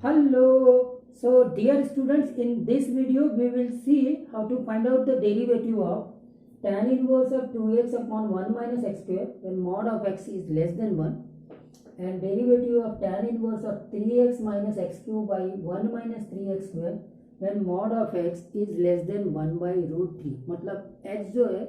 Hello. So, dear students, in this video we will see how to find out the derivative of tan inverse of 2x upon 1 minus x square when mod of x is less than 1, and derivative of tan inverse of 3x minus x cube by 1 minus 3x square when mod of x is less than 1 by root 3. मतलब x जो है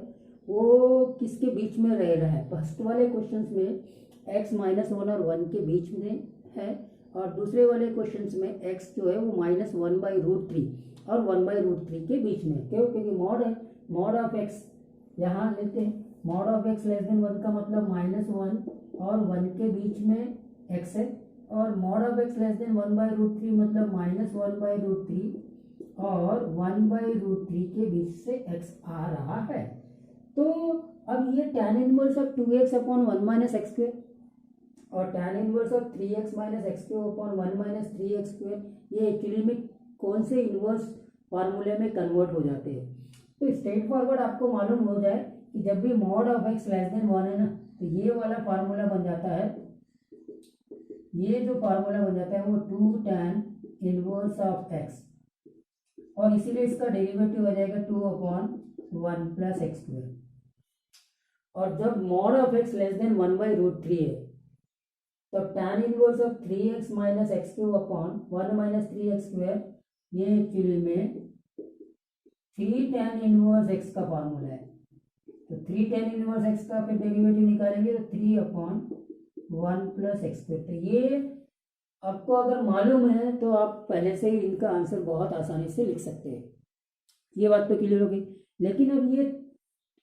वो किसके बीच में रह रहा है? First वाले क्वेश्चंस में x माइनस 1 और 1 के बीच में है, और दूसरे वाले क्वेश्चंस में x जो है वो माइनस 1 बाई रूट 3 और 1 बाई रूट 3 के बीच में। क्यों? क्योंकि मॉड है, मॉड ऑफ x यहाँ लेते हैं, mod of x less than 1 का मतलब माइनस 1 और 1 के बीच में x है, और mod of x less than 1 by root 3 मतलब माइनस 1 बाई रूट 3 और 1 बाई रूट 3 के बीच से x आ रहा है। तो अब ये tan inverse of 2x upon 1 minus x square और tan inverse of 3x minus x cube upon 1 minus 3x square, ये एक्चुअली में कौन से इनवर्स फार्मूले में कन्वर्ट हो जाते हैं? तो स्ट्रेट फॉरवर्ड आपको मालूम हो जाए कि जब भी mod of x less than 1 है ना, तो ये वाला फार्मूला बन जाता है, ये जो फार्मूला बन जाता है वो 2 tan इनवर्स ऑफ x, और इसीलिए इसका डेरिवेटिव हो जाएगा 2 अपॉन 1 प्लस एक्स स्क्वेयर। और जब mod of x less than 1 by root 3 है, तो tan inverse of 3x minus x cube upon 1 minus 3x square, ये एक्चुअली में 3 tan इनवर्स x का फार्मूला है। तो 3 tan इनवर्स x का फिर डेरिवेटिव निकालेंगे तो 3 अपॉन 1 प्लस एक्स स्क्वेयर। तो ये आपको अगर मालूम है तो आप पहले से ही इनका आंसर बहुत आसानी से लिख सकते हैं। ये बात तो क्लियर हो गई। लेकिन अब ये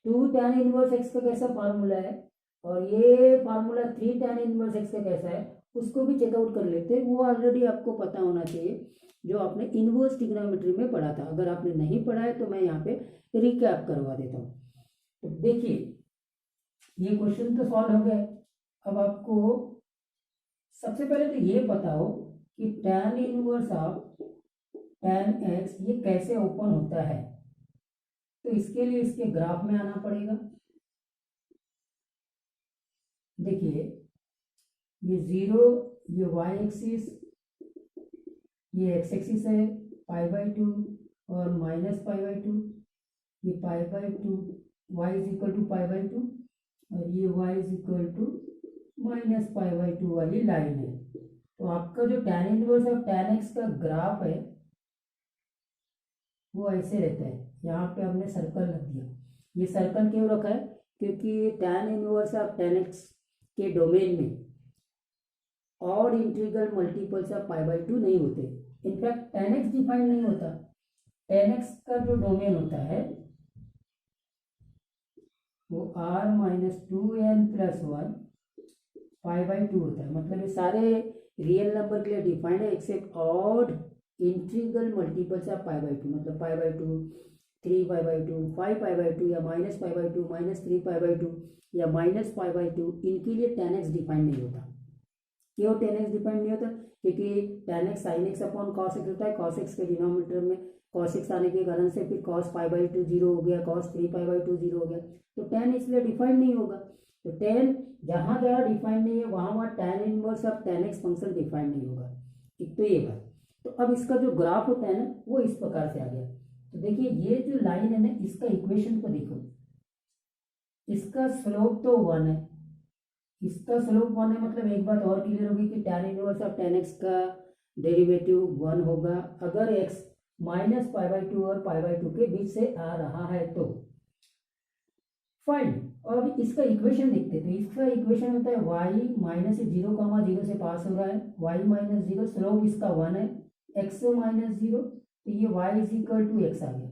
2 tan इनवर्स x का कैसा फार्मूला है और ये फार्मूला 3 tan इनवर्स x का कैसा है, उसको भी चेकआउट कर लेते हैं। वो ऑलरेडी आपको पता होना चाहिए, जो आपने इनवर्स ट्रिग्नोमेट्री में पढ़ा था। अगर आपने नहीं पढ़ा है तो मैं यहाँ पे रिकैप करवा देता हूँ। तो देखिए, ये क्वेश्चन तो सॉल्व हो गए। अब आपको सबसे पहले तो ये पता हो कि tan inverse of tan x ये कैसे ओपन होता है। तो इसके लिए इसके ग्राफ में आना पड़ेगा। देखिए, ये 0, ये y एक्सिस, ये x एक्सिस है पाई बाई 2 और माइनस पाई बाई 2, ये pi by 2, y is equal to pi by 2 और ये y is equal to minus pi by 2 वाली लाइन है। तो आपका जो tan inverse of tan x का ग्राफ है वो ऐसे रहता है। यहाँ पे हमने सर्कल रख दिया। ये सर्कल क्यों रखा है? क्योंकि tan inverse of tan x के डोमेन में और integral multiples of pi by 2 नहीं होते। इनफैक्ट tan x डिफाइन नहीं होता। tan x का जो डोमेन होता है वो r minus 2n plus 1 pi by 2 होता है। मतलब ये सारे रियल नंबर के लिए डिफाइंड है except odd integral multiples of pi by 2, मतलब pi by 2, 3 pi by 2, 5 pi by 2 या minus pi by 2, minus 3 pi by 2 या माइनस पाई बाई 2, इनके लिए tan x डिफाइंड नहीं होता। क्यों tan x डिफाइंड नहीं होता? क्योंकि tan x sin x upon cos x होता है। cos x के डिनोमिनेटर में cos x आने के कारण से फिर cos पाई बाई 2 जीरो हो गया, cos 3 पाई बाई 2 जीरो हो गया। तो tan इसलिए डिफाइंड नहीं होगा। तो tan जहाँ जहाँ डिफाइंड नहीं है वहाँ tan inverse of tan x function defined नहीं होगा। एक तो ये बात। तो अब इसका जो ग्राफ होता है ना, वो इस प्रकार से आ गया। तो देखिए, ये जो लाइन है ना, इसका इक्वेशन को देखो, इसका स्लोप तो 1 है, इसका स्लोप 1 है। मतलब एक बात और क्लियर होगी कि tan inverse of tan x का डेरिवेटिव 1 होगा अगर x माइनस पाई बाई 2 और पाई बाई 2 के बीच से आ रहा है तो। फाइन। और इसका इक्वेशन देखते हैं। तो इसका इक्वेशन होता है y माइनस 0 कामा 0 से पास हो रहा है, y माइनस 0, स्लोप इसका 1 है, x माइनस 0, तो ये y is equal to x आ गया।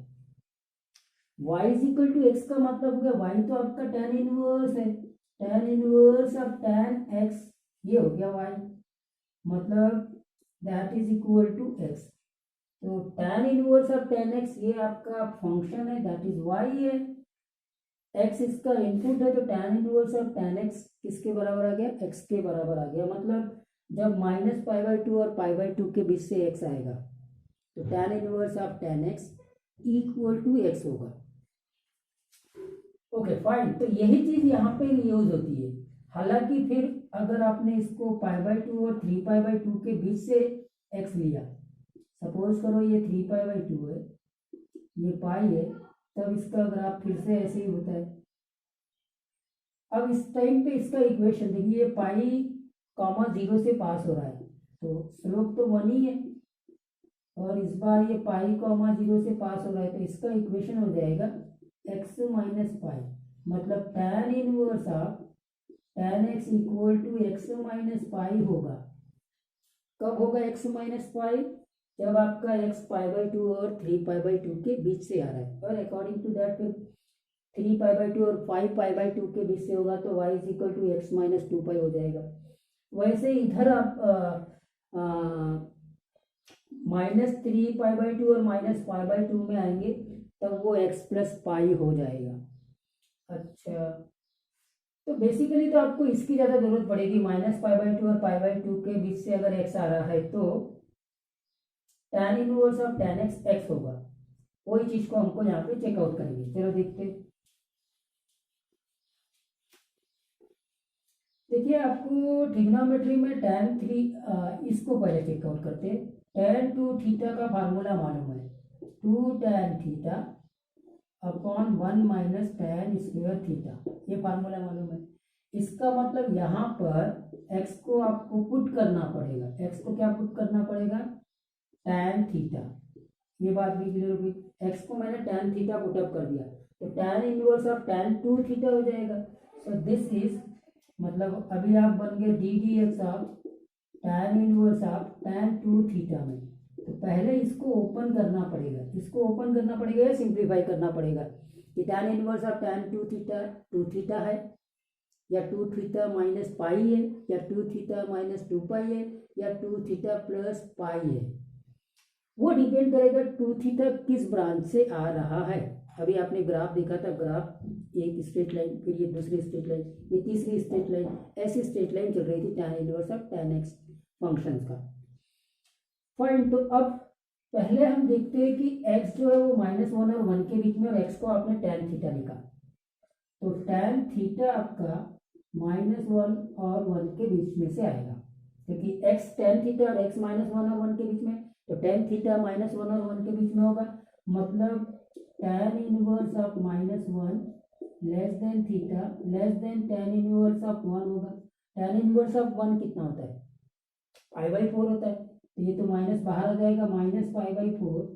y is equal to x का मतलब हो गया y तो आपका tan इनवर्स है, tan inverse of tan x ये हो गया y, मतलब that is equal to x। तो tan inverse of tan x ये आपका फंक्शन है, दैट इज y है। x इसका इनपुट है, तो tan inverse of tan x किसके बराबर आ गया? x के बराबर आ गया। मतलब जब माइनस पाई बाई 2 और पाई बाई 2 के बीच से x आएगा तो tan inverse of tan x equal to x होगा। Okay fine. तो यही चीज यहाँ पे यूज होती है। हालांकि फिर अगर आपने इसको पाई बाई 2 और 3 पाई बाई 2 के बीच से एक्स लिया, सपोज करो ये 3π/2 है, ये पाई है, तब इसका ग्राफ फिर से ऐसे ही होता है। अब इस टाइम पे इसका इक्वेशन देखिए, ये पाई कॉमा 0 से पास हो रहा है, तो स्लोप तो 1 ही है, और इस बार ये पाई कॉमा 0 से पास हो रहा है, तो इसका इक्वेशन हो जाएगा x माइनस पाई, मतलब tan inverse of tan x equal to x minus pi होगा। कब होगा x माइनस पाई? जब आपका x π/2 और 3π/2 के बीच से आ रहा है, और अकॉर्डिंग टू दैट फिर 3π/2 और 5π/2 के बीच से होगा, तो y is equal to x minus 2π हो जाएगा। वैसे इधर आप -3π/2 और -π/2 में आएंगे, तब वो x प्लस पाई हो जाएगा। अच्छा, तो बेसिकली तो आपको इसकी ज़्यादा जरूरत पड़ेगी, -π/2 और π/2 के बीच से अगर x आ रहा है तो tan inverse of tan x x होगा। वही चीज को हमको यहाँ पे चेकआउट करेंगे। चलो देखते हैं। देखिए, आपको ट्रिग्नोमेट्री में tan 3 इसको पहले चेकआउट करते हैं। tan 2 थीटा का फार्मूला मालूम है, 2 tan theta upon 1 minus tan square theta, ये फार्मूला मालूम है। इसका मतलब यहाँ पर x को आपको पुट करना पड़ेगा। x को क्या पुट करना पड़ेगा? tan theta. ये बात भी क्लियर होगी। x को मैंने tan थीटा पुटअप कर दिया, तो tan inverse of tan 2 theta हो जाएगा। सो दिस इज, मतलब अभी आप बन गए D d x of tan inverse of tan 2 theta में। तो पहले इसको ओपन करना पड़ेगा, इसको ओपन करना पड़ेगा या सिंप्लीफाई करना पड़ेगा कि tan inverse of tan 2 theta 2 theta है, या 2 थीटा माइनस पाई है, या 2 थीटा माइनस 2 पाई है, या 2 थीटा प्लस पाई है। वो डिपेंड करेगा 2 थीटा किस ब्रांच से आ रहा है। अभी आपने ग्राफ देखा था, ग्राफ एक स्ट्रेट लाइन, फिर ये दूसरी स्ट्रेट लाइन, ये तीसरी स्ट्रेट लाइन, ऐसी स्ट्रेट लाइन चल रही थी tan inverse of tan x function का। फाइन, तो अब पहले हम देखते हैं कि x जो है वो -1 और 1 के बीच में, और x को आपने tan थीटा लिखा, तो tan थीटा आपका -1 और 1 के बीच में से आएगा, क्योंकि x tan थीटा और x -1 और 1 के बीच में, तो tan थीटा -1 और 1 के बीच में होगा, मतलब tan inverse of -1 less than theta less than tan inverse of 1 होगा। tan इनवर्स ऑफ 1 कितना होता है? π/4 होता है, तो ये तो माइनस बाहर आ जाएगा, -π/4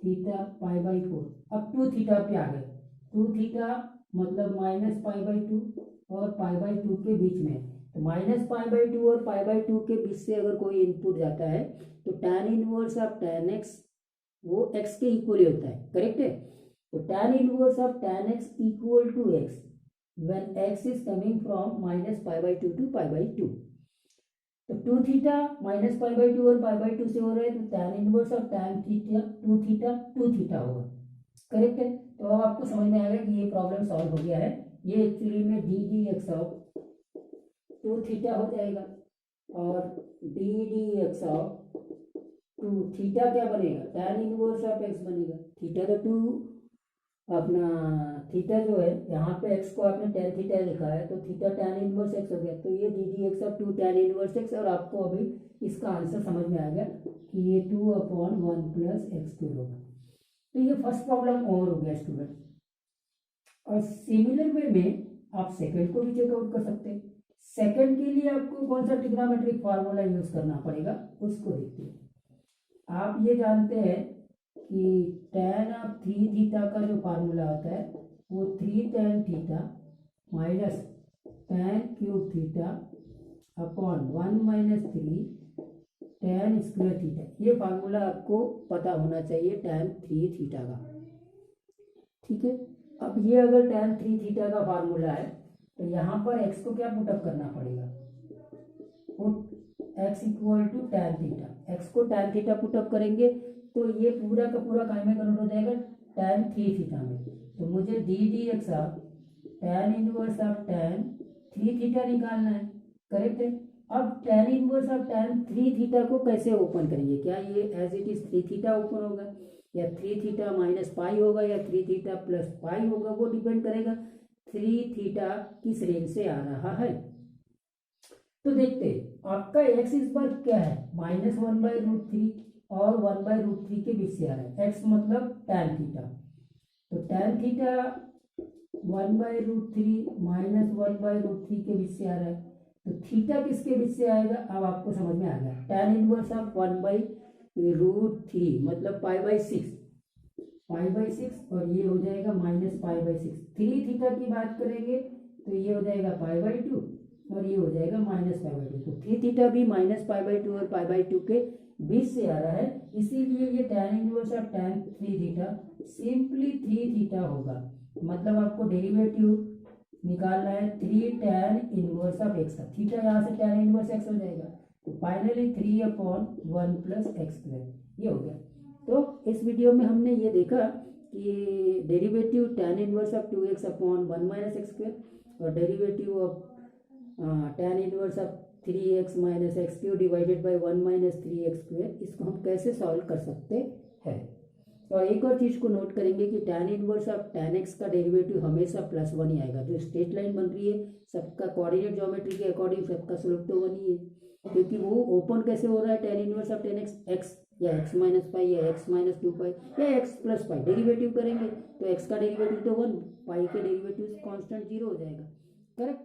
थीटा π/4। अब 2 थीटा पे आ गए, 2 थीटा मतलब -π/2 और π/2 के बीच में, तो -π/2 और π/2 के बीच से अगर कोई इनपुट जाता है, तो tan inverse of tan x वो x के इक्वल होता है, करेक्ट है। तो tan inverse of tan x equal to x when x is coming from -π/2 to π/2। तो 2 थीटा -π/2 और π/2 से हो रहा है, तो tan inverse of tan theta 2 theta 2 theta होगा, करेक्ट है। तो अब आपको समझ में आएगा कि ये प्रॉब्लम सॉल्व हो गया है। ये एक्चुअली में D d x of 2 theta हो जाएगा, और D d x of 2 theta क्या बनेगा? tan इनवर्स ऑफ x बनेगा। थीटा तो 2 अपना थीटा जो है, यहाँ पे x को आपने tan थीटा लिखा है, तो थीटा tan इनवर्स x हो गया, तो ये D d x of 2 tan inverse x, और आपको अभी इसका आंसर समझ में आ गया कि ये 2/1 प्लस x² होगा। तो ये फर्स्ट प्रॉब्लम ओवर हो गया स्टूडेंट। और सिमिलर वे में आप सेकंड को भी चेकआउट कर सकते हैं। सेकंड के लिए आपको कौन सा ट्रिग्नोमेट्रिक फार्मूला यूज करना पड़ेगा, उसको देखते हैं। आप ये जानते हैं कि tan ऑफ 3 थीटा का जो फार्मूला होता है वो 3 tan theta minus tan cube theta upon 1 minus 3 tan square theta. ये फार्मूला आपको पता होना चाहिए tan 3 थीटा का, ठीक है। अब ये अगर tan 3 थीटा का फार्मूला है, तो यहाँ पर x को क्या पुटअप करना पड़ेगा? Put x equal to tan theta. x को tan थीटा पुटअप करेंगे तो ये पूरा का पूरा काय में कन्वर्ट हो जाएगा? tan 3 थीटा में। तो मुझे d d x of tan inverse of tan 3 theta निकालना है, करेक्ट है। अब tan inverse of tan 3 theta को कैसे ओपन करेंगे? क्या ये as it is 3 theta open होगा, या 3 थीटा माइनस पाई होगा, या 3 थीटा प्लस पाई होगा? वो डिपेंड करेगा 3 थीटा किस रेंज से आ रहा है। तो देखते हैं आपका x इस बार क्या है, -1/√3 और 1/√3 के बीच से आ रहा है। x मतलब tan थीटा, तो tan थीटा 1/√3 -1/√3 के बीच से आ रहा है, तो थीटा किसके बीच से आएगा अब आपको समझ में आ गया। tan इनवर्स ऑफ 1/√3 मतलब π/6 और ये हो जाएगा -π/6। 3 थीटा की बात करेंगे तो ये हो जाएगा π/2 और ये हो जाएगा -π/2। तो 3 थीटा भी -π/2 और π/2 के बीच से आ रहा है, इसीलिए ये tan inverse of tan 3 theta simply 3 theta होगा। मतलब आपको डेरिवेटिव निकालना है 3 tan इनवर्स ऑफ x का, थीटा यहाँ से tan इनवर्स x हो जाएगा, तो फाइनली 3/1 + x², ये हो गया। तो इस वीडियो में हमने ये देखा कि derivative tan inverse of 2x upon 1 - x² और derivative of tan inverse of 3x - x³ divided by 1 - 3x², इसको हम कैसे सॉल्व कर सकते हैं। और एक और चीज़ को नोट करेंगे कि tan inverse of tan x का डेरिवेटिव हमेशा +1 ही आएगा। जो स्ट्रेट लाइन बन रही है सबका कोऑर्डिनेट ज्योमेट्री के अकॉर्डिंग सबका स्लोप तो 1 ही है, क्योंकि वो ओपन कैसे हो रहा है tan inverse of tan x या x - पाई या x - 2 या x + पाई डेरिवेटिव करेंगे तो x का डेरिवेटिव तो 1, पाई के डेरिवेटिव कांस्टेंट 0 हो जाएगा, करेक्ट।